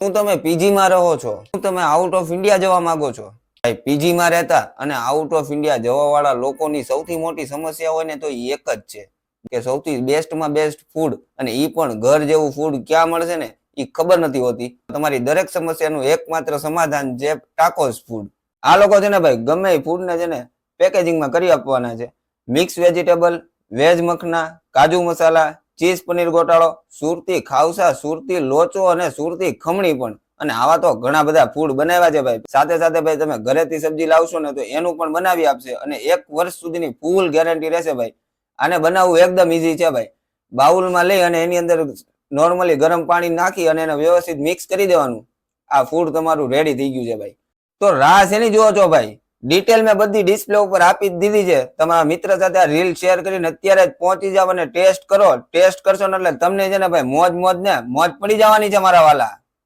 શું તમે પીજી માં રહો છો? શું તમે આઉટ ઓફ ઇન્ડિયા જવા માંગો છો? ભાઈ પીજી માં રહેતા અને આઉટ ઓફ ઇન્ડિયા જવા વાળા લોકોની સૌથી મોટી સમસ્યા હોય ને તો એક જ છે કે સૌથી બેસ્ટ માં બેસ્ટ ફૂડ, અને ઈ પણ ઘર જેવું ફૂડ ક્યાં મળશે ને ઈ ખબર નથી હોતી. તમારી દરેક સમસ્યાનું એકમાત્ર સમાધાન છે ટાકોસ ફૂડ. આ લોકો છે ને ભાઈ ગમે એ ફૂડ ને છે ને પેકેજિંગમાં કરી આપવાના છે. મિક્સ વેજીટેબલ, વેજ મખના, કાજુ મસાલા, ચીઝ પનીર ગોટાળો, સુરતી ખાવસા, સુરતી લોચો અને સુરતી ખમણી પણ. અને આવા તો ઘણા બધા ફૂડ બનાવ્યા છે ભાઈ. સાથે સાથે ભાઈ તમે ઘરેથી સબ્જી લાવશો ને તો એનું પણ બનાવી આપશે અને 1 વર્ષ સુધીની ફૂલ ગેરંટી રહેશે ભાઈ. આને બનાવવું એકદમ ઈઝી છે ભાઈ. બાઉલમાં લઈ અને એની અંદર નોર્મલી ગરમ પાણી નાખી અને એને વ્યવસ્થિત મિક્સ કરી દેવાનું. આ ફૂડ તમારું રેડી થઈ ગયું છે ભાઈ. તો રાહ શેની જુઓ છો ભાઈ? ડિટેલ મેં બધી ડિસ્પ્લે ઉપર આપી દીધી છે. તમારા મિત્ર સાથે આ રીલ શેર કરીને અત્યારે જ પહોંચી જાવ અને ટેસ્ટ કરો. ટેસ્ટ કરશો ને એટલે તમને છે ને ભાઈ મોજ ને મોજ પડી જવાની છે મારા વાલા.